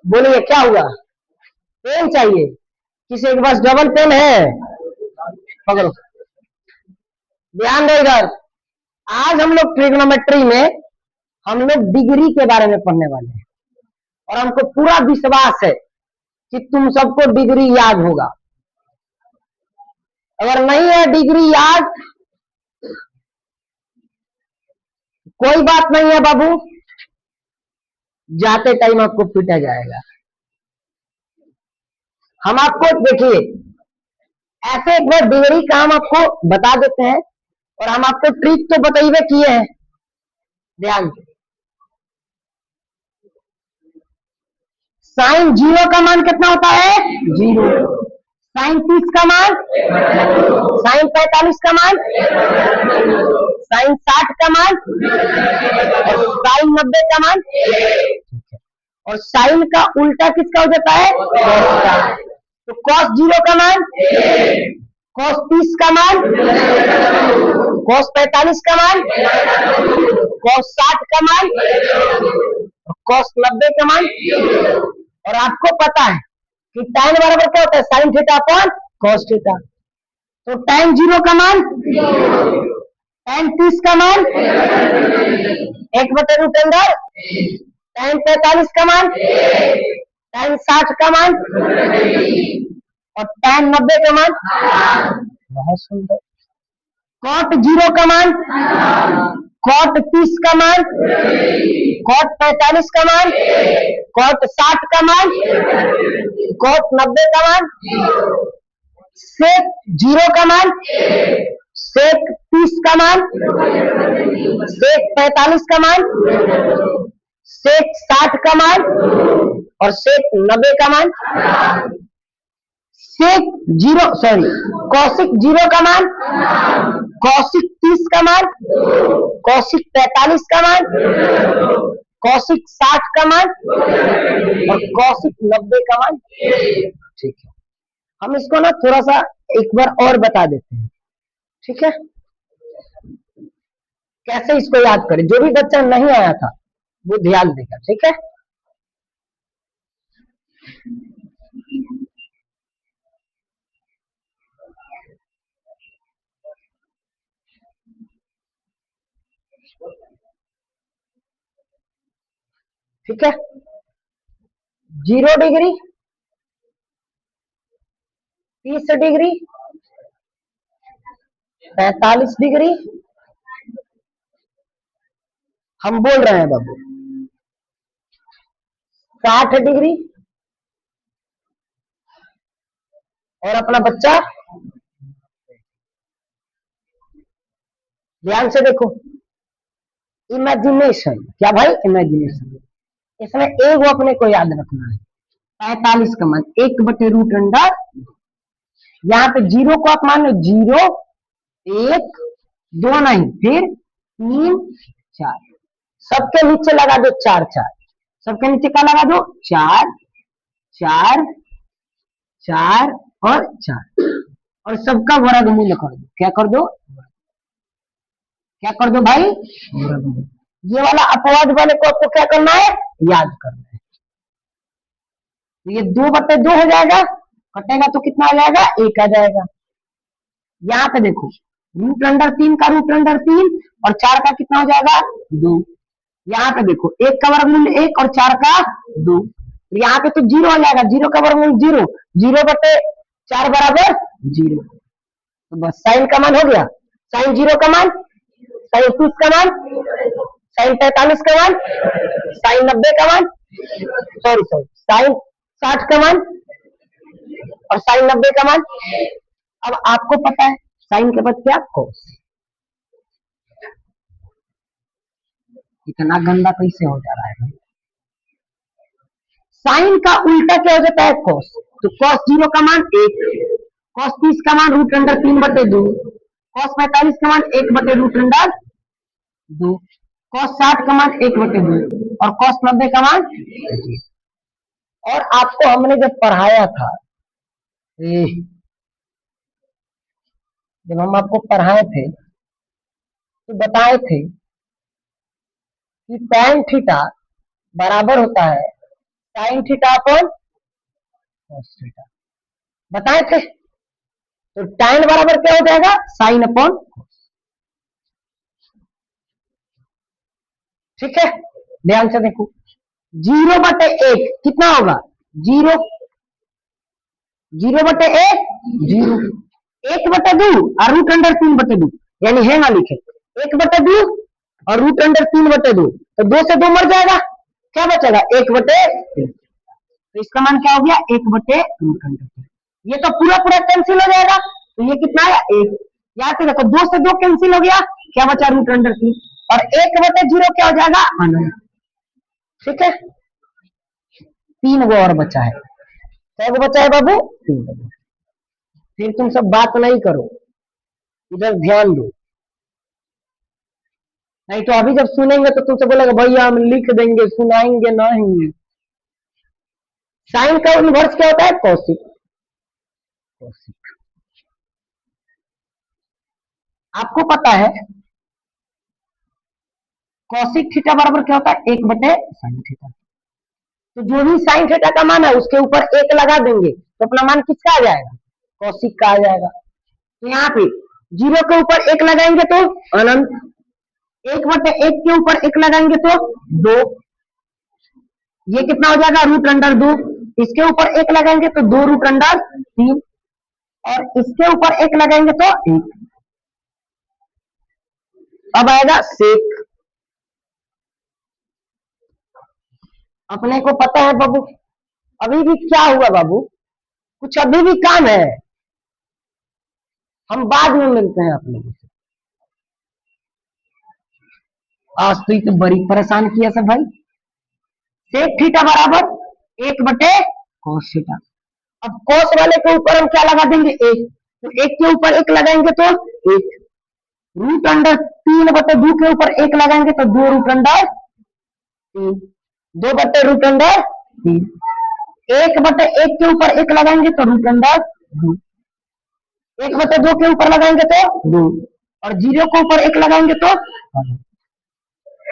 बोलिए क्या हुआ? पेन चाहिए? किसी के पास डबल पेन है? पकड़ो, ध्यान दो इधर। आज हम लोग ट्रिग्नोमेट्री में हम लोग डिग्री के बारे में पढ़ने वाले हैं, और हमको पूरा विश्वास है कि तुम सबको डिग्री याद होगा। अगर नहीं है डिग्री याद, कोई बात नहीं है बाबू, जाते टाइम आपको पीटा जाएगा। हम आपको देखिए ऐसे एक बार डिग्री का हम आपको बता देते हैं, और हम आपको ट्रिक तो बताइए किए हैं। ध्यान, साइन 0 का मान कितना होता है? 0। साइन 30 का मान, साइन 45 का मान, साइन 60 का मान, और साइन 90 का मान। और साइन का उल्टा किसका हो जाता है? कॉस का। तो कॉस 0 का मान, कॉस 30 का मान, कॉस 45 का मान, कॉस 60 का मान, कॉस 90 का मान। और आपको पता है कि tan बराबर क्या होता है? Sine theta upon cos theta. तो tan 0 का मान, tan 30 का मान 1/√अंदर, tan 45 का मान, tan 60 का मान, और tan 90 का मान। बहुत सुंदर। cot 0 का मान, cot 30 का मान, cot 45 का मान, cot 60 का मान, cot 90 का मान, sec 0 का मान, sec 30 का मान, sec 45 का मान, sec 60 का मान, और sec 90 का मान। sec 0 सॉरी cosec 0 का मान, cosec 30 का मान, cosec 45 का मान, cosec 60 का मान, और cosec 90 का मान। ठीक है, हम इसको ना थोड़ा सा एक बार और बता देते हैं। ठीक है, कैसे इसको याद करें? जो भी बच्चा नहीं आया था वो ध्यान देगा। ठीक है, ठीक है। 0 डिग्री, 30 डिग्री, 45 डिग्री, हम बोल रहे हैं बाबू 60 डिग्री, और अपना बच्चा ध्यान से देखो। इमेजिनेशन, क्या भाई? इमेजिनेशन। इसमें एक वो अपने को याद रखना है, 45 का मान 1/√अंडर। यहाँ पे 0 को आप मान लो 0, 1, 2 नहीं, फिर 3, 4। सबके नीचे लगा दो 4 4। सबके नीचे क्या लगा दो? 4 4 4 और 4, और सबका वर्गमूल कर दो। क्या कर दो? क्या कर दो भाई? वर्गमूल। ये वाला अपवाद वाले को आपको क्या करना है? याद करना है। तो ये 2/2 हो जाएगा, कटेगा तो कितना आ जाएगा? 1 आ जाएगा। यहाँ पे देखो √3 का √3, और 4 का कितना हो जाएगा? 2। यहाँ पे देखो 1 का वर्गमूल 1 और 4 का 2। यहाँ पे तो 0 हो जाएगा, 0 का वर्गमूल 0, 0/4 बराबर 0। तो बस साइन का मान हो गया। साइन 0 का मान, साइन 30 का मान, साइन 45 का मान, साइन 90 का मान, सॉरी साइन 60 का मान, और साइन 90 का मान। अब आपको पता है साइन के बाद क्या? कोस। इतना गंदा कैसे हो जा रहा है भाई? साइन का उल्टा क्या हो जाता है? कोस। तो कोस 0 का मान 1, कोस 30 का मान √3/2, कोस 45 का मान 1/√2, कोस 60 का मान 1/2, और कोस 90 का मान। और आपको हमने जब पढ़ाया था, जब हम आपको पढ़ाए थे तो बताए थे कि tan थीटा बराबर होता है sin theta upon cos theta, बताए थे। तो tan बराबर क्या हो जाएगा, sin अपॉन cos। ठीक है, ध्यान से देखो, 0/1 कितना होगा, 0, 0/1 0, 1/2 और √3/2, यानी है ना लिखे 1/2 और √3/2, तो 2 से 2 मर जाएगा, क्या बचेगा 1/3। तो इसका मान क्या हो गया, 1/√3। ये तो पूरा पूरा कैंसिल हो जाएगा, तो ये कितना है 1। याद से देखो 2 से 2 कैंसिल हो गया, क्या बचा √3, और 1/0 क्या हो जाएगा अनंत। ठीक है, 3 गो और बचा है, क्या गो बचा है बाबू, 3 गो। फिर तुम सब बात नहीं करो, इधर ध्यान दो, नहीं तो अभी जब सुनेंगे तो तुमसे बोलेगा भैया हम लिख देंगे, सुनाएंगे नहीं। साइन का इनवर्स क्या होता है, कौशिक। कौशिक आपको पता है, कौशिक थीटा बराबर क्या होता है, 1/sin थीटा। तो जो भी साइन थीटा का मान है उसके ऊपर 1 लगा देंगे तो अपना मान किसका आ जाएगा, कौशिक का आ जाएगा। तो यहाँ पे 0 के ऊपर 1 लगाएंगे तो अनंत, 1/1 के ऊपर 1 लगाएंगे तो 2, ये कितना हो जाएगा √2। इसके ऊपर 1 लगाएंगे तो 2√3, और इसके ऊपर 1 लगाएंगे तो 1। अब आएगा सेक। अपने को पता है बाबू, अभी भी क्या हुआ बाबू, कुछ अभी भी काम है, हम बाद में मिलते हैं आप लोगों से। आज तो ये तो बड़ी परेशान किया सब भाई। सेक थीटा बराबर 1/cos थीटा। अब cos वाले के ऊपर हम क्या लगा देंगे, 1, तो 1 के ऊपर 1 लगाएंगे तो 1, √3/2 के ऊपर 1 लगाएंगे तो 2√3, 2/√3, 1/1 के ऊपर 1 लगाएंगे तो √2, 1/2 के ऊपर लगाएंगे तो 2, और 0 के ऊपर 1 लगाएंगे तो 1।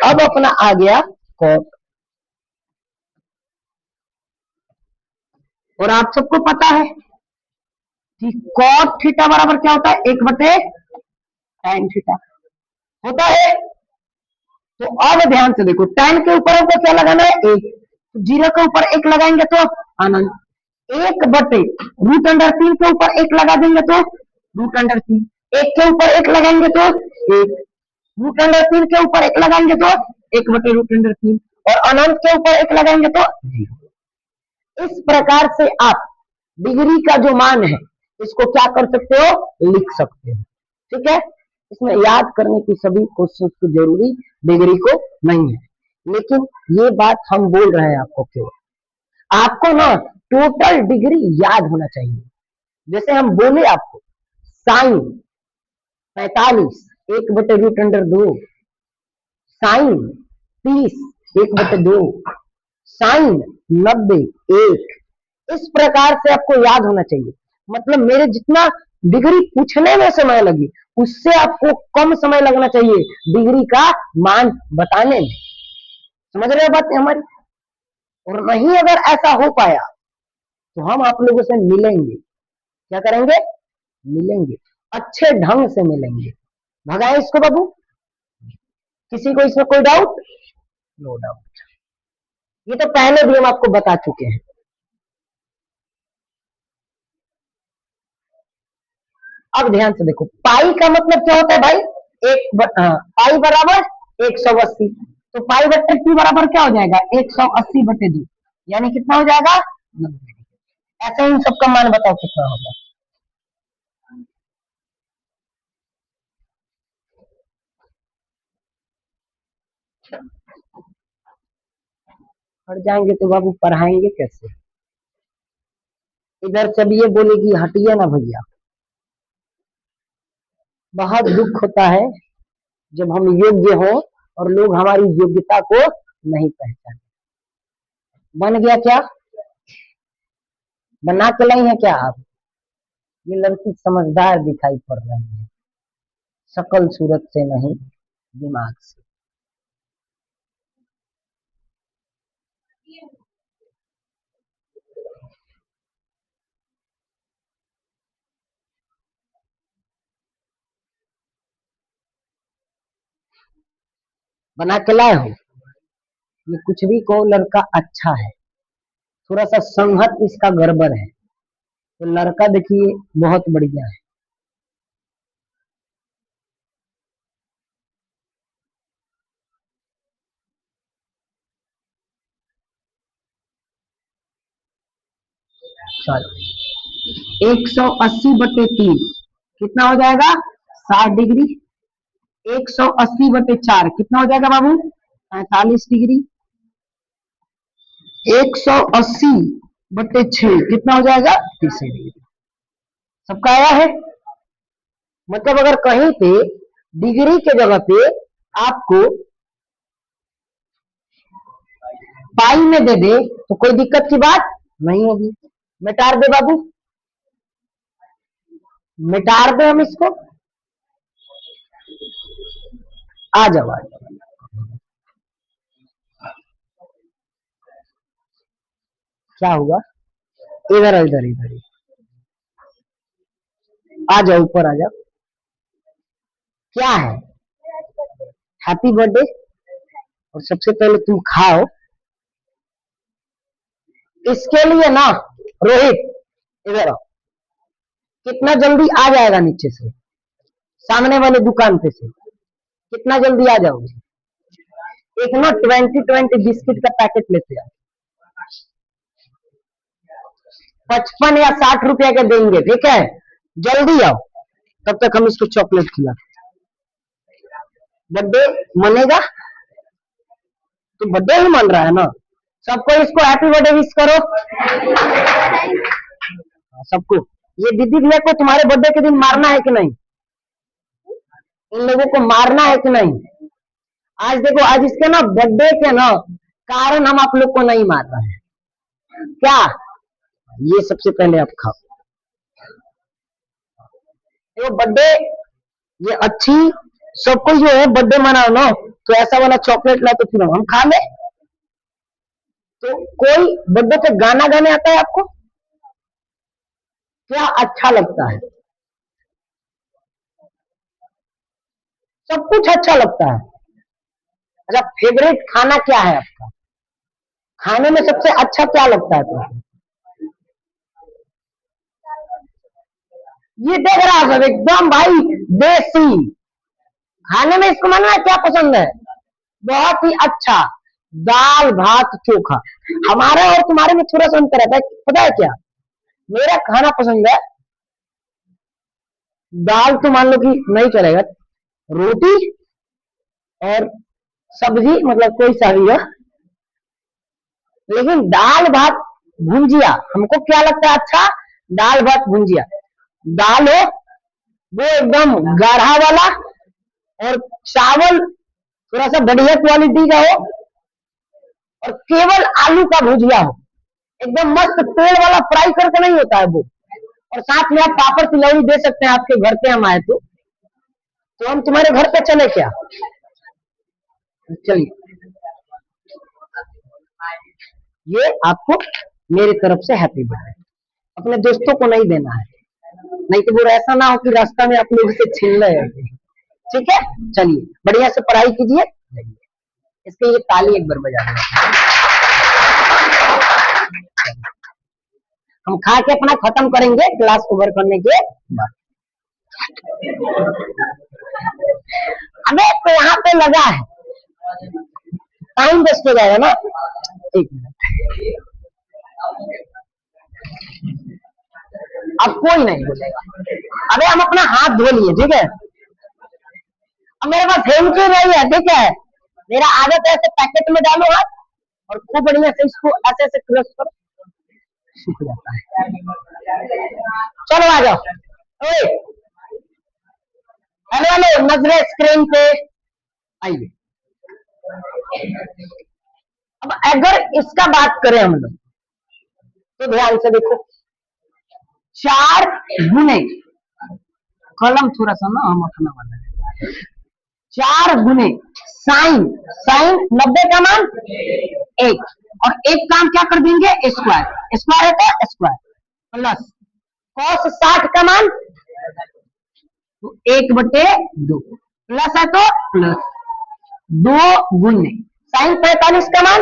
अब अपना आ गया कॉट, और आप सबको पता है कि कॉट थीटा बराबर क्या होता है, 1/tan थीटा होता है। तो अब ध्यान से देखो, tan के ऊपर हमको क्या लगाना है, 1, 0 के ऊपर 1 लगाएंगे तो अनंत, 1/√3 के ऊपर 1 लगा देंगे तो √3, 1 के ऊपर 1 लगाएंगे तो 1, √3 के ऊपर 1 लगाएंगे तो 1/√3, और अनंत के ऊपर 1 लगाएंगे तो 0। इस प्रकार से आप डिग्री का जो मान है इसको क्या कर सकते हो, लिख सकते हो। ठीक है, इसमें याद करने की सभी क्वेश्चन को जरूरी डिग्री को नहीं है, लेकिन ये बात हम बोल रहे हैं आपको, केवल आपको ना टोटल डिग्री याद होना चाहिए। जैसे हम बोले आपको साइन 45 1/√2, साइन 30 1/2, साइन 90 1, इस प्रकार से आपको याद होना चाहिए। मतलब मेरे जितना डिग्री पूछने में समय लगी उससे आपको कम समय लगना चाहिए डिग्री का मान बताने में। समझ रहे हो बात हमारी। और नहीं अगर ऐसा हो पाया तो हम आप लोगों से मिलेंगे, क्या करेंगे, मिलेंगे, अच्छे ढंग से मिलेंगे। भगाए इसको बाबू, किसी को इसमें कोई डाउट, नो डाउट। ये तो पहले भी हम आपको बता चुके हैं। अब ध्यान से देखो, पाई का मतलब क्या होता है भाई, पाई बराबर 180, तो पाई वेक्टर की बराबर क्या हो जाएगा, 180/2, यानी कितना हो जाएगा 90। ऐसे इन सबका मान बताओ कितना होगा। हट जाएंगे तो बाबू पढ़ाएंगे कैसे। इधर सब ये बोलेगी हटिए ना भैया। बहुत दुख होता है जब हम योग्य हो और लोग हमारी योग्यता को नहीं पहचाने। बन गया क्या, बना के लाई है क्या आप। ये लड़की समझदार दिखाई पड़ रही है, शकल सूरत से नहीं। दिमाग से। बना के लाए हो? ये कुछ भी को लड़का अच्छा है, थोड़ा सा संगत इसका गड़बड़ है, तो लड़का देखिए बहुत बढ़िया है। चलो 180/3 कितना हो जाएगा? 60 डिग्री। 180/4 कितना हो जाएगा बाबू? 45 डिग्री। 180/6 कितना हो जाएगा? 30 डिग्री। सबका आया है? मतलब अगर कहीं पे डिग्री के जगह पे आपको पाई में दे दे तो कोई दिक्कत की बात नहीं होगी। मिटार दे बाबू, मिटार दे हम इसको। आ जाओ आ जाओ। क्या हुआ? इधर इधर इधर आ जाओ, ऊपर आ जाओ। क्या है? Happy birthday. और सबसे पहले तुम खाओ। इसके लिए ना रोहित इधर आओ, कितना जल्दी आ जाएगा नीचे से, सामने वाले दुकान पे से कितना जल्दी आ जाओगे? एक ना 20 बिस्किट का पैकेट लेते हैं, 55 या 60 रुपया के देंगे, ठीक है? जल्दी आओ, तब तक हम इसको चॉकलेट खिला। बर्थडे मनेगा तो बर्थडे ही मन रहा है ना। सबको इसको हैप्पी बर्थडे विश करो। सबको। ये दीदी भैया को तुम्हारे बर्थडे के दिन मारना है कि नहीं? इन लोगों को मारना है कि नहीं? आज देखो, आज इसके ना बर्थडे के ना कारण हम आप लोग को नहीं मार रहे हैं। क्या? ये सबसे पहले आप खाओ। ये बर्थडे, ये अच्छी, सबको जो है बर्थडे मनाओ ना, तो ऐसा वाला चॉकलेट ला तो फिर हम खा ले। तो कोई बर्थडे पे गाना गाने आता है आपको? क्या अच्छा लगता है? सब कुछ अच्छा लगता है। अच्छा, फेवरेट खाना क्या है आपका? खाने में सबसे अच्छा क्या लगता है तुमको? ये देख रहा सब एकदम भाई देसी। खाने में इसको मानना क्या पसंद है? बहुत ही अच्छा, दाल भात चोखा। हमारा और तुम्हारे में थोड़ा सा अंतर है, पता है क्या? मेरा खाना पसंद है दाल, तो मान लो कि नहीं चलेगा, रोटी और सब्जी, मतलब कोई सा भी हो, लेकिन दाल भात भुंजिया हमको क्या लगता है अच्छा? दाल भात भुंजिया। दाल हो वो एकदम गाढ़ा वाला, और चावल थोड़ा सा बढ़िया क्वालिटी का हो, और केवल आलू का भुजिया हो, एकदम मस्त तेल वाला, फ्राई करके नहीं होता है वो। और साथ में आप पापड़ तिलौरी दे सकते हैं, आपके घर पे हम आए तो हम तुम्हारे घर पे चले क्या? चलिए, ये आपको मेरी तरफ से हैप्पी बर्थडे। अपने दोस्तों को नहीं देना है, नहीं तो वो ऐसा ना हो कि रास्ता में आप लोग से छीन ले। ठीक है, चलिए बढ़िया से पढ़ाई कीजिए। इसके लिए ताली एक बार बजा दें। हम खा के अपना खत्म करेंगे क्लास ओवर करने के बाद। अबे तो यहाँ पे लगा है, टाइम वेस्ट हो जाएगा ना। एक मिनट, अब कोई नहीं बोलेगा। अबे हम अपना हाथ धो लिए, ठीक है? अब मेरे पास हेमकी नहीं है, ठीक है? मेरा आदत है ऐसे पैकेट में डालो हाथ, और खूब बढ़िया से इसको ऐसे ऐसे क्रश करो, सूख जाता है। चलो आ जाओ। ओए, हेलो हेलो, नजरे स्क्रीन पे आइए। अब अगर इसका बात करें हम लोग, तो ध्यान से देखो, 4 गुने, कलम थोड़ा सा ना हम अपना वाला है, 4 गुने साइन, साइन 90 का मान 1, और एक काम क्या कर देंगे, स्क्वायर, स्क्वायर है तो स्क्वायर, प्लस कॉस 60 का मान 1/2, प्लस है तो प्लस 2 गुने साइन 45 का मान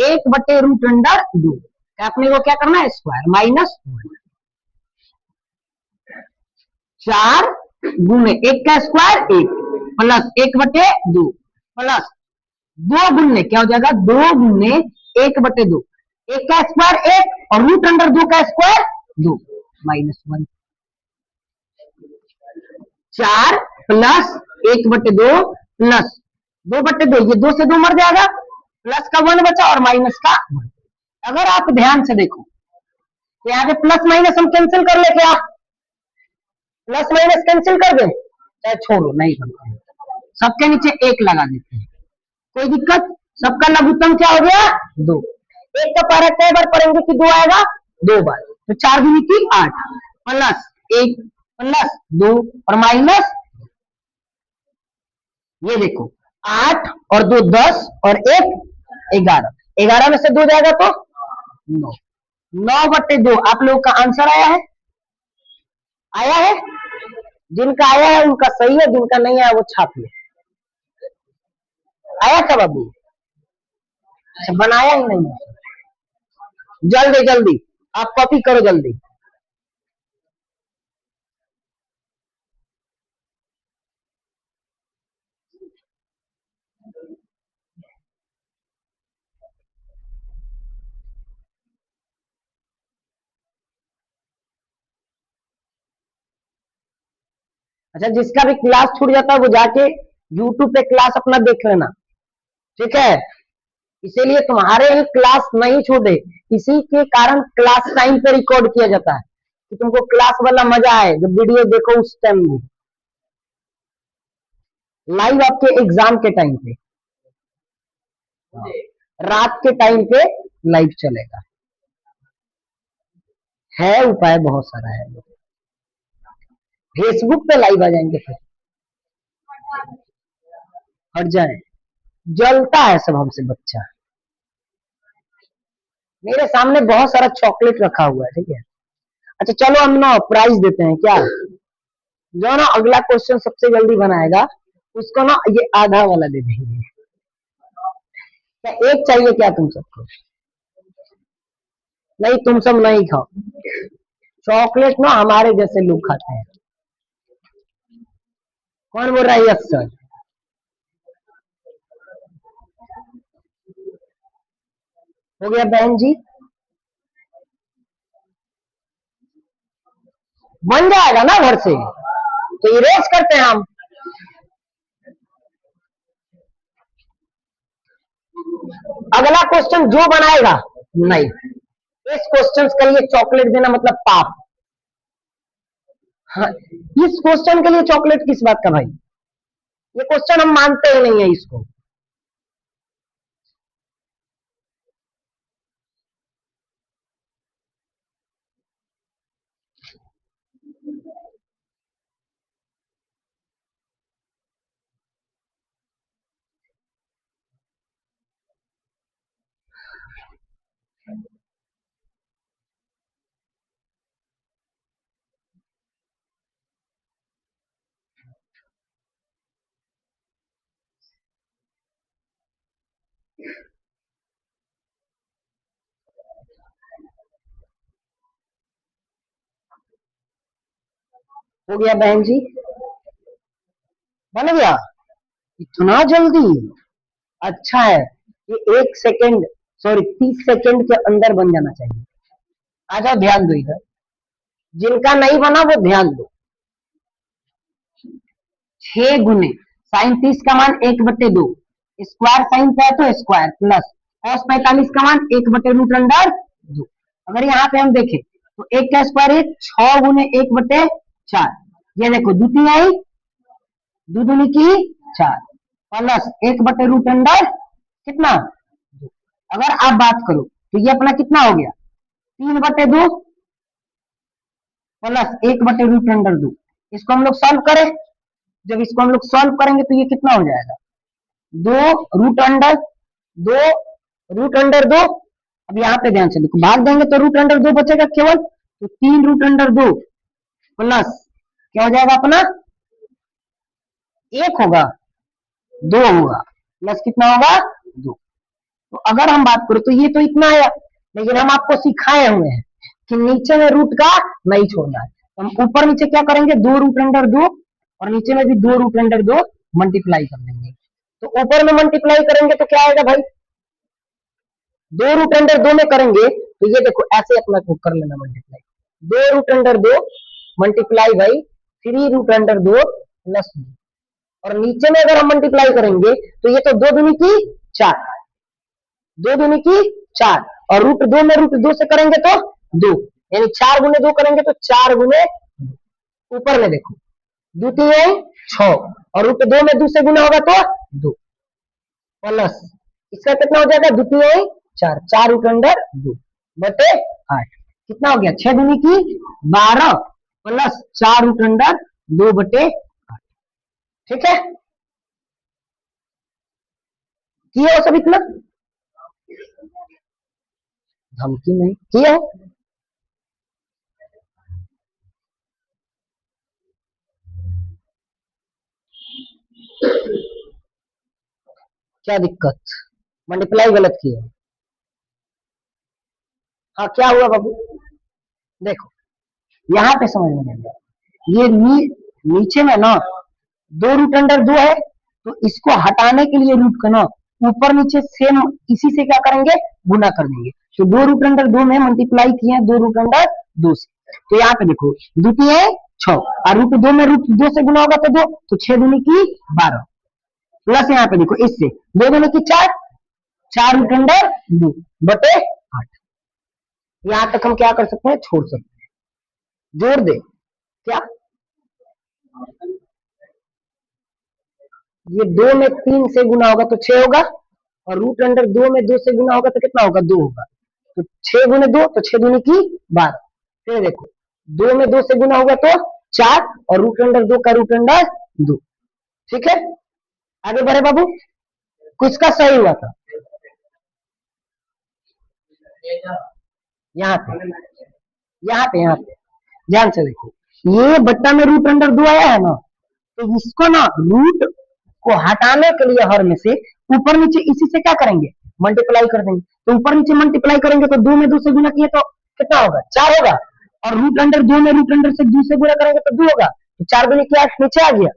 1/√2, अपने को क्या करना है, स्क्वायर, माइनस 4 गुने 1 का स्क्वायर 1, प्लस 1/2, प्लस 2 गुने क्या हो जाएगा, 2 गुने 1/2, 1 का स्क्वायर 1 और √2 का स्क्वायर 2, -1, 4 प्लस 1/2 प्लस 2/2, ये 2 से 2 मर जाएगा, प्लस का 1 बचा और माइनस का 1। अगर आप ध्यान से देखो तो यहाँ पे प्लस माइनस हम कैंसिल कर ले, क्या प्लस माइनस कैंसिल कर दे, चाहे छोड़ो नहीं बनता है, सबके नीचे 1 लगा देते हैं, कोई दिक्कत, सबका लघुत्तम क्या हो गया 2, 1 का पारा कई बार पढ़ेंगे कि 2 आएगा, 2 बार, तो 4 दूनी की 8, प्लस 1 प्लस 2 और माइनस, ये देखो 8 और 2 10 और 1 11, 11 में से 2 जाएगा तो 9, 9/2 आप लोगों का आंसर आया है, आया है, जिनका आया है उनका सही है, जिनका नहीं आया वो छाप ले, आया क्या बाबू, बनाया ही नहीं है, जल्दी जल्दी आप कॉपी करो जल्दी। अच्छा, जिसका भी क्लास छूट जाता है वो जाके यूट्यूब पे क्लास अपना देख लेना, ठीक है, इसीलिए तुम्हारे ही क्लास नहीं छूटे, इसी के कारण क्लास टाइम पे रिकॉर्ड किया जाता है कि तुमको क्लास वाला मजा आए, जब वीडियो देखो उस टाइम में, लाइव आपके एग्जाम के टाइम पे, रात के टाइम पे लाइव चलेगा, है उपाय बहुत सारा है, फेसबुक पे लाइव आ जाएंगे फिर हट जाए, जलता है सब हमसे बच्चा, मेरे सामने बहुत सारा चॉकलेट रखा हुआ है, ठीक है, अच्छा चलो हम ना प्राइज देते हैं क्या, जो ना अगला क्वेश्चन सबसे जल्दी बनाएगा उसको ना ये आधा वाला दे देंगे, क्या एक चाहिए क्या तुम सबको, नहीं तुम सब नहीं खाओ, चॉकलेट ना हमारे जैसे लोग खाते हैं, कौन बोल रहा है यस सर, हो गया बहन जी, बन जाएगा ना घर से, तो इरेज करते हैं हम, अगला क्वेश्चन जो बनाएगा नहीं, इस क्वेश्चन के लिए चॉकलेट देना मतलब पाप, हाँ, इस क्वेश्चन के लिए चॉकलेट किस बात का भाई, ये क्वेश्चन हम मानते ही नहीं है इसको, हो गया बहन जी, बन गया, इतना जल्दी, अच्छा है, ये 1 सेकेंड सॉरी 30 सेकेंड के अंदर बन जाना चाहिए, आ जाओ ध्यान दो इधर, जिनका नहीं बना वो ध्यान दो, 6 गुने साइन 30 का मान 1/2, स्क्वायर साइन का है तो स्क्वायर, प्लस कॉस 45 का मान 1/√2, अगर यहाँ पे हम देखें तो 1 का स्क्वायर 1, 6 गुने 1/4, ये देखो द्वितीय आई, दो दूनी की 4, प्लस 1/√, कितना, अगर आप बात करो तो ये अपना कितना हो गया 3/2 प्लस 1/√2, इसको हम लोग सॉल्व करें जब इसको हम लोग सॉल्व करेंगे तो ये कितना हो जाएगा, 2 रूट अंडर 2। अब यहाँ पे ध्यान से देखो, भाग देंगे तो रूट अंडर 2 बचेगा केवल, तो 3 रूट अंडर 2 प्लस क्या हो जाएगा अपना, 1 होगा, 2 होगा, प्लस कितना होगा, 2। तो अगर हम बात करें तो ये तो इतना आया, लेकिन हम आपको सिखाए हुए हैं कि नीचे में रूट का नहीं छोड़ना है। तो हम ऊपर नीचे क्या करेंगे, 2 रूट अंडर 2 और नीचे में भी 2 रूट अंडर 2 मल्टीप्लाई कर देंगे। तो ऊपर में मल्टीप्लाई करेंगे तो क्या आएगा भाई, 2 रूट अंडर 2 में करेंगे तो ये देखो ऐसे अपना को कर लेना multiply, 2 root under 2 multiply by 3 root under 2 plus 2। और नीचे में अगर हम मल्टीप्लाई करेंगे तो ये तो 2 दूनी की 4, 2 दूनी की 4, और रूट 2 में रूट 2 से करेंगे तो 2, यानी 4 गुने 2 करेंगे तो 4 गुने, ऊपर में देखो द्वितीय 6, और रूट 2 में 2 से गुना होगा तो 2 प्लस इसका कितना हो जाएगा, द्वितीय 4, 4 रूट अंडर 2 बटे 8, कितना हो गया, 6 दूनी की 12 प्लस 4 रूट अंडर 2 बटे 8। ठीक है, किया हो सब इतना, धमकी नहीं किया हो। क्या दिक्कत, मल्टीप्लाई गलत किया, हाँ क्या हुआ बाबू, देखो यहाँ पे समझ में नहीं आया, ये नीचे में ना 2 रूट अंडर 2 है, तो इसको हटाने के लिए रूट का ना ऊपर नीचे सेम इसी से क्या करेंगे, गुना कर देंगे। तो 2 रूट अंडर 2 में मल्टीप्लाई किए 2 रूट अंडर 2 से, तो यहाँ पे देखो द्वितीय 6 और रूट 2 में रूट 2 से गुना होगा तो 2, तो 6 दूनी की 12 प्लस यहाँ पे देखो इससे 2 दूनी की 4, 4 रूट अंडर 2 बटे 8। यहाँ तक हम क्या कर सकते हैं, छोड़ सकते हैं, जोड़ दे क्या, ये 2 में 3 से गुना होगा तो 6 होगा, और रूट अंडर 2 में 2 से गुना होगा तो कितना होगा, 2 होगा, तो 6 गुने 2 तो 6 दूनी की 12। फिर देखो 2 में 2 से गुना होगा तो 4, और रूट अंडर 2 का रूट अंडर 2। ठीक है, आगे बढ़े बाबू, कुछ का सही हुआ था, यहाँ पे यहाँ पे ध्यान से देखो, ये बट्टा में रूट अंडर 2 आया है ना, तो इसको ना रूट को हटाने के लिए हर में से ऊपर नीचे इसी से क्या करेंगे, मल्टीप्लाई कर देंगे। तो ऊपर नीचे मल्टीप्लाई करेंगे तो 2 में 2 से गुना किए तो कितना होगा, 4 होगा, और रूट अंडर 2 में रूट अंडर से 2 से गुना करेंगे तो 2 होगा, तो 4 दूनी की 8 नीचे आ गया।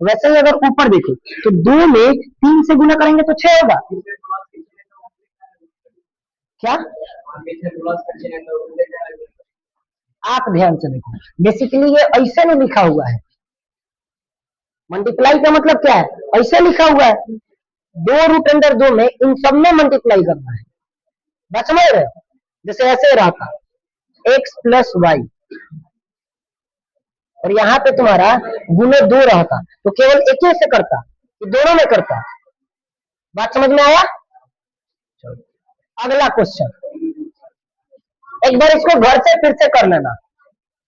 वैसे ही अगर ऊपर देखो तो 2 में 3 से गुना करेंगे तो 6 होगा, क्या आप ध्यान से देखो, बेसिकली ये ऐसे नहीं लिखा हुआ है, मल्टीप्लाई का मतलब क्या है, ऐसे लिखा हुआ है, 2 रूट अंडर 2 में इन सब में मल्टीप्लाई करना है, बस समझ रहे हो, जैसे ऐसे रहता x प्लस वाई, और यहाँ पे तुम्हारा गुने 2 रहता तो केवल एक ही से करता, कि दोनों में करता। बात समझ में आया, चलो अगला क्वेश्चन, एक बार इसको घर से फिर से कर लेना,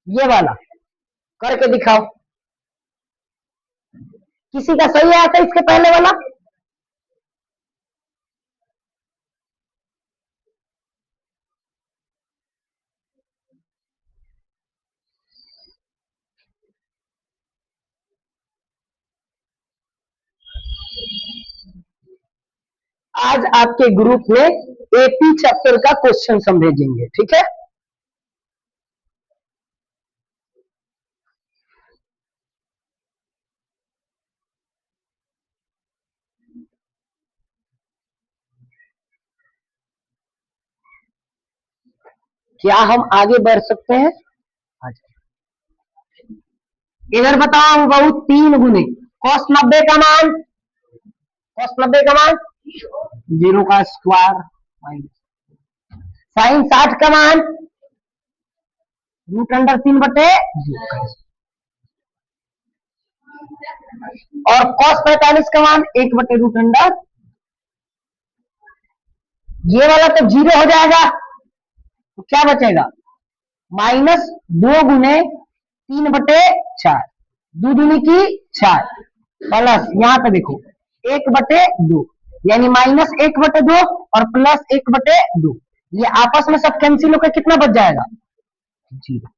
ये वाला करके दिखाओ, किसी का सही आया था इसके पहले वाला, आज आपके ग्रुप में एपी चैप्टर का क्वेश्चन समझेंगे, ठीक है। क्या हम आगे बढ़ सकते हैं, इधर बताओ बहुत 3 गुने cos 90 का मान, cos 90 का मान 0 का स्क्वायर, साइन 60 का मान रूट अंडर 3 बटे 2, और cos 45 का मान 1 बटे रूट अंडर, ये वाला तो 0 हो जाएगा, तो क्या बचेगा, -2 गुने 3 बटे 4, 2 दूनी की 4 प्लस यहाँ पे देखो 1/2 यानी -1/2 और प्लस 1/2, ये आपस में सब कैंसिल होकर कितना बच जाएगा? 0।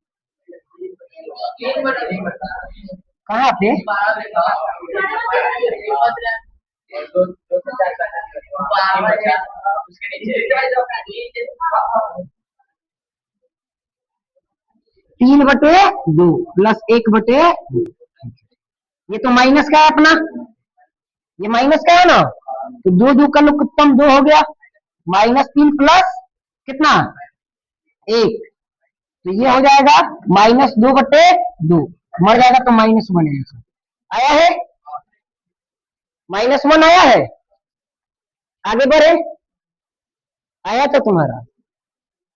कहाँ पे? 3/2 प्लस 1/2, ये तो माइनस का है अपना, ये माइनस का है ना, तो 2 का लघुत्तम 2 हो गया, -3 प्लस कितना 1, तो ये हो जाएगा -2/2, मर जाएगा तो -1 आया है, -1 आया है। आगे बढ़े, आया था तुम्हारा,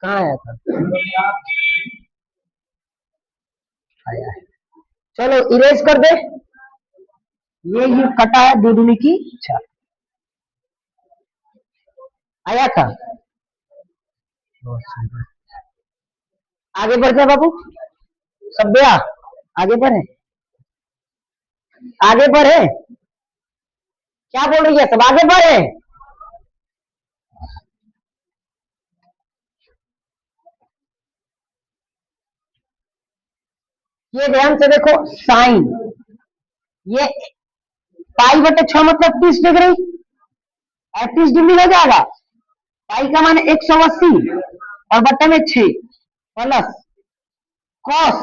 कहाँ आया था? आया है, चलो इरेज कर दे, ये कटा है 2 दूनी की 4, आया था। आगे बढ़ जा बाबू, सभ्या आगे बढ़े, आगे बढ़े, क्या बोल रही है सब, आगे बढ़े। ये ध्यान से देखो साइन, ये π/6 मतलब 30 डिग्री, 38 डिग्री हो जाएगा, पाई का मान 180 और बट्टे में 6 प्लस कॉस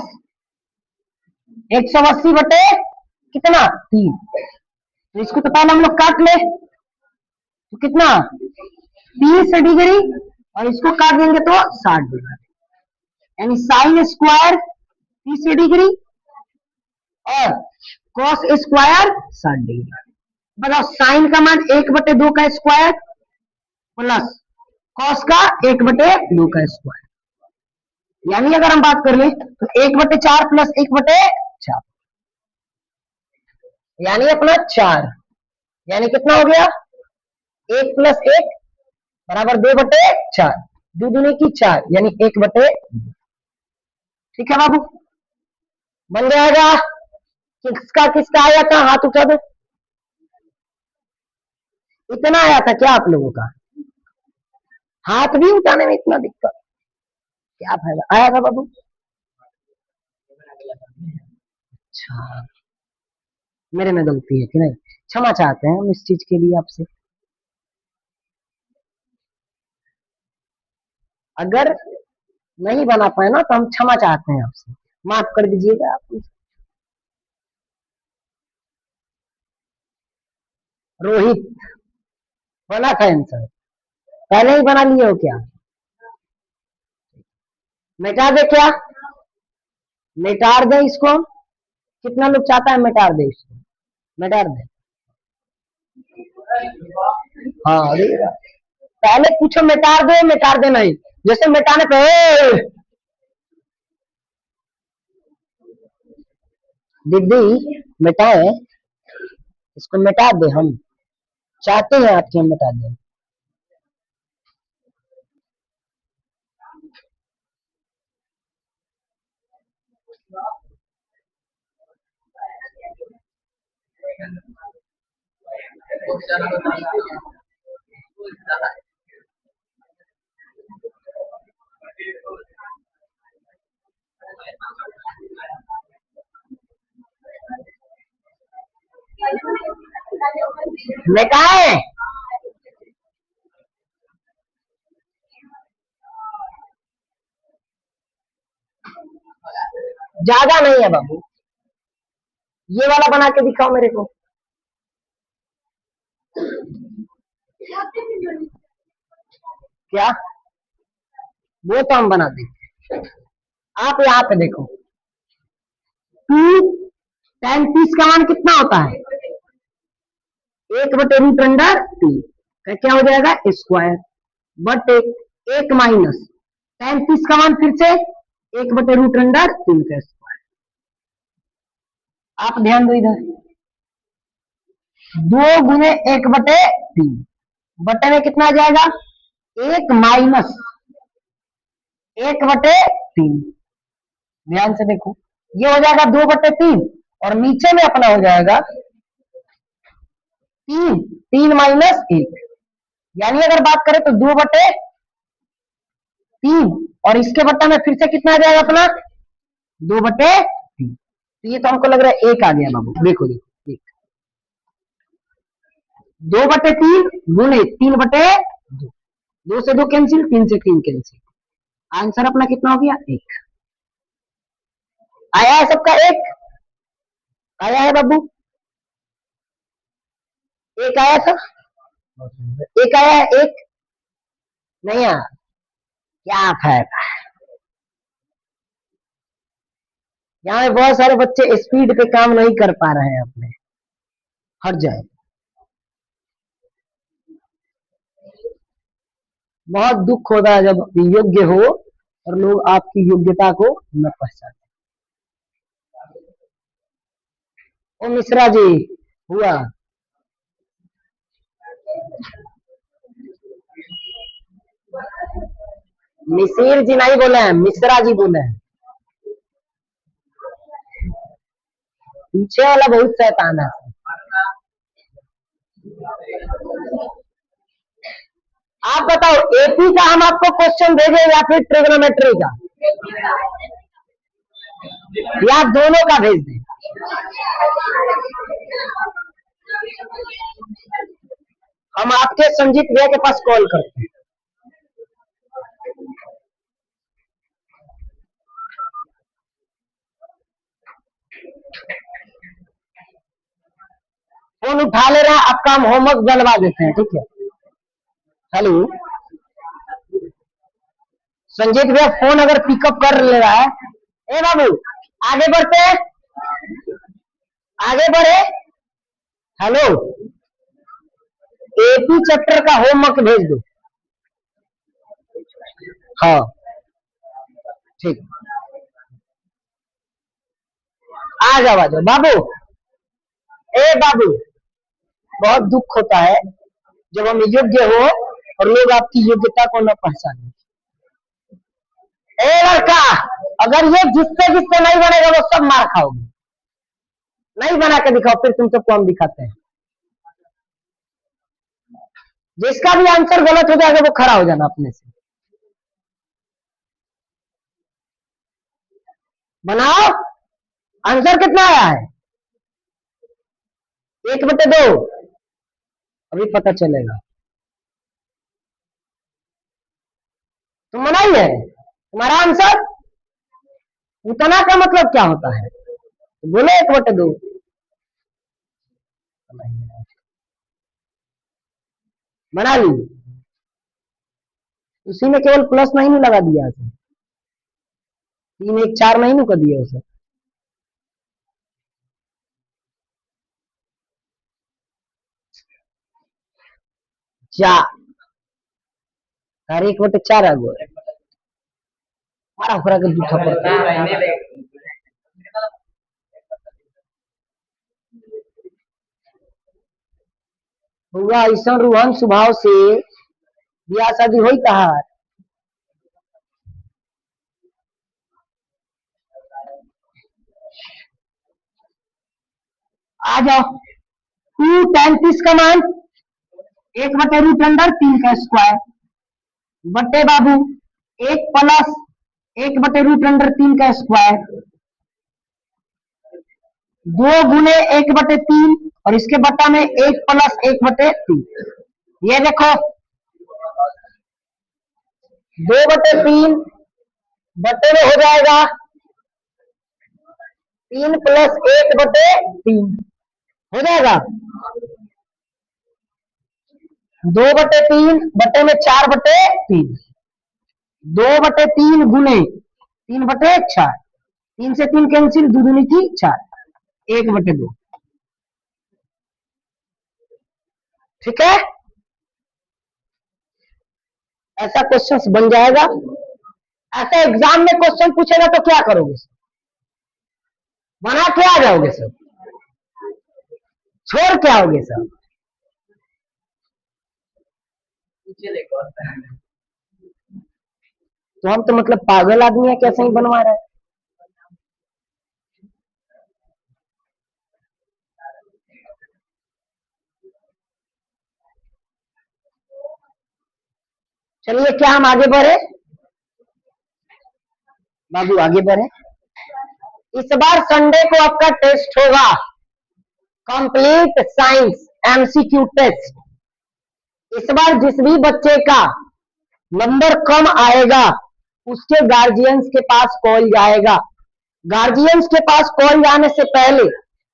180 कितना 3, तो इसको तो पहले हम लोग काट ले, तो कितना 30 डिग्री और इसको काट देंगे तो 60 डिग्री, यानी साइन स्क्वायर 30 डिग्री और कॉस स्क्वायर 60 डिग्री। बताओ साइन का मान 1/2 का स्क्वायर प्लस कॉस का 1/2 का स्क्वायर, यानी अगर हम बात कर ले तो 1/4 प्लस 1/4, यानी अपना 4, यानी कितना हो गया 1 + 1 बराबर 2/4, 2 दूनी की 4 यानी 1/2। ठीक है बाबू, बन जाएगा। किसका किसका आया था, हाथ उठा दो। इतना आया था क्या आप लोगों का? हाथ भी उठाने में इतना दिक्कत, क्या फायदा, आया था बाबू? अच्छा, मेरे में गलती है कि नहीं, क्षमा चाहते हैं हम इस चीज के लिए आपसे। अगर नहीं बना पाए ना तो हम क्षमा चाहते हैं आपसे, माफ कर दीजिएगा आप। रोहित बना था आंसर, पहले ही बना लिए हो क्या? मिटा दे क्या, मिटार दे इसको, कितना लोग चाहता है मिटार दे इसको, मिटार दे। हाँ अरे पहले पूछो मिटार दे नहीं, जैसे मिटाने पे दीदी मिटाए, इसको मिटा दे, हम चाहते हैं आपके हम मिटा दें। मिटाए ज्यादा नहीं है बाबू, ये वाला बना के दिखाओ मेरे को। क्या, वो तो हम बना देंगे। आप यहाँ पे देखो 2 tan 30 का मान कितना होता है, 1/√3 का क्या हो जाएगा स्क्वायर, बट एक माइनस tan 30 का मान फिर से 1/√3 का स्क्वायर। आप ध्यान दो इधर, 2 गुने 1/3 बटे में कितना आ जाएगा 1 माइनस 1/3, ध्यान से देखो ये हो जाएगा 2/3 और नीचे में अपना हो जाएगा 3, 3 माइनस 1, यानी अगर बात करें तो 2/3, और इसके बट्टा में फिर से कितना आ जाएगा अपना 2/3। तो ये तो हमको लग रहा है 1 आ गया बाबू, देखो देखो 1, 2/3 गुणे 3/2, 2 से 2 कैंसिल, 3 से 3 कैंसिल, आंसर अपना कितना हो गया 1। आया है सबका 1? आया है बाबू? 1 आया था? 1 आया है? 1 नहीं आया? क्या फायदा, यहाँ पे बहुत सारे बच्चे स्पीड पे काम नहीं कर पा रहे हैं अपने, हट जाए। बहुत दुख होता है जब योग्य हो और लोग आपकी योग्यता को न पहचाने। ओ मिश्रा जी हुआ, मिसिर जी नहीं बोले हैं, मिश्रा जी बोले हैं। पीछे वाला बहुत शैतान है। आप बताओ एपी का हम आपको क्वेश्चन भेजें या फिर ट्रिग्नोमेट्री का, या दोनों का भेज दें? हम आपके संजीत भैया के पास कॉल करते हैं। फोन उठा ले रहा है, आपका हम होमवर्क बनवा देते हैं, ठीक है? हेलो संजीत भैया, फोन अगर पिकअप कर ले रहा है, ए बाबू आगे बढ़ते हैं, आगे बढ़े। हेलो, एपी चैप्टर का होमवर्क भेज दो। हाँ ठीक, आ जाओ बाबू। ए बाबू, बहुत दुख होता है जब हम योग्य हो और लोग आपकी योग्यता को न पहचाने। ए लड़का, अगर ये जिससे जिससे नहीं बनेगा वो सब मार खाओगे। नहीं बना के दिखाओ, फिर तुम सबको हम दिखाते हैं। जिसका भी आंसर गलत हो जाएगा वो खड़ा हो जाना अपने से। बनाओ, आंसर कितना आया है? 1/2, अभी पता चलेगा। तुम बनाइए तुम्हारा आंसर। उतना का मतलब क्या होता है, तो बोलो 1/2। बना ली, उसी में केवल प्लस नहीं लगा दिया, 3 1 4 नहीं कर दिया उसे। चा 1/4 आ गो मारा ओकरा के दू थप्पड़। हुआ ऐसा रूहन स्वभाव से बियाह शादी होई तहार? आ जाओ, 2 tan 30 का मान 1/√3 का स्क्वायर बटे बाबू 1 प्लस 1/√3 का स्क्वायर, 2 गुने 1/3 और इसके बट्टा में 1 प्लस 1/3। ये देखो 2/3 बटे में हो जाएगा 3 प्लस 1/3 हो जाएगा 2/3 बटे में 4/3, 2/3 गुने 3/4, 3 से 3 कैंसिल, 2 दूनी थी 4, 1/2। ठीक है, ऐसा क्वेश्चन बन जाएगा। ऐसा एग्जाम में क्वेश्चन पूछेगा तो क्या करोगे? बना के आ जाओगे सब, छोड़ के आओगे सब। तो हम तो मतलब पागल आदमी है, कैसे ही बनवा रहे हैं। चलिए क्या हम आगे बढ़े बाबू, आगे बढ़े। इस बार संडे को आपका टेस्ट होगा, कंप्लीट साइंस एमसीक्यू टेस्ट। इस बार जिस भी बच्चे का नंबर कम आएगा उसके गार्जियंस के पास कॉल जाएगा। गार्जियंस के पास कॉल जाने से पहले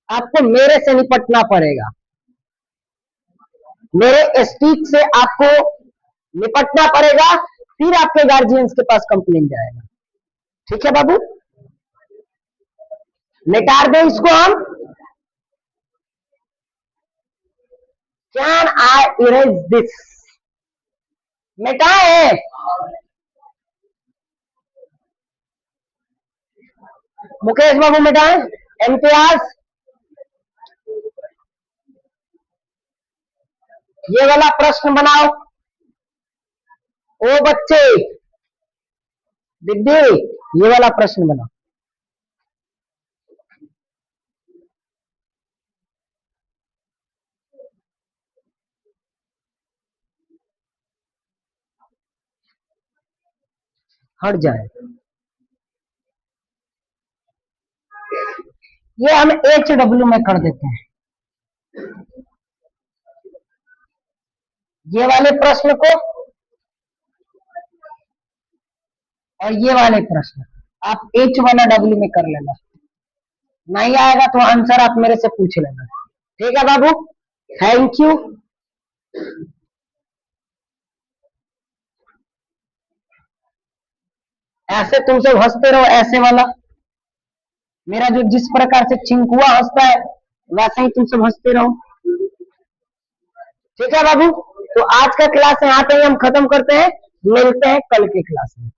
आपको मेरे से निपटना पड़ेगा, मेरे स्टिक से आपको निपटना पड़ेगा, फिर आपके गार्जियंस के पास कंप्लेन जाएगा। ठीक है बाबू, मिटार दे इसको हम। कैन आई इरेज दिस, मिटाए। मुकेश बाबू मिटाए। इम्तियाज ये वाला प्रश्न बनाओ। ओ बच्चे दीदी ये वाला प्रश्न बनाओ। हट जाए, ये हम HW में कर देते हैं। ये वाले प्रश्न को और ये वाले प्रश्न आप H1W में कर लेना। नहीं आएगा तो आंसर आप मेरे से पूछ लेना। ठीक है बाबू, थैंक यू। ऐसे तुम सब हंसते रहो, ऐसे वाला मेरा जो जिस प्रकार से चिंकुआ हंसता है वैसे ही तुम सब हंसते रहो। ठीक है बाबू, तो आज का क्लास यहाँ पे ही हम खत्म करते हैं, मिलते हैं कल के क्लास में।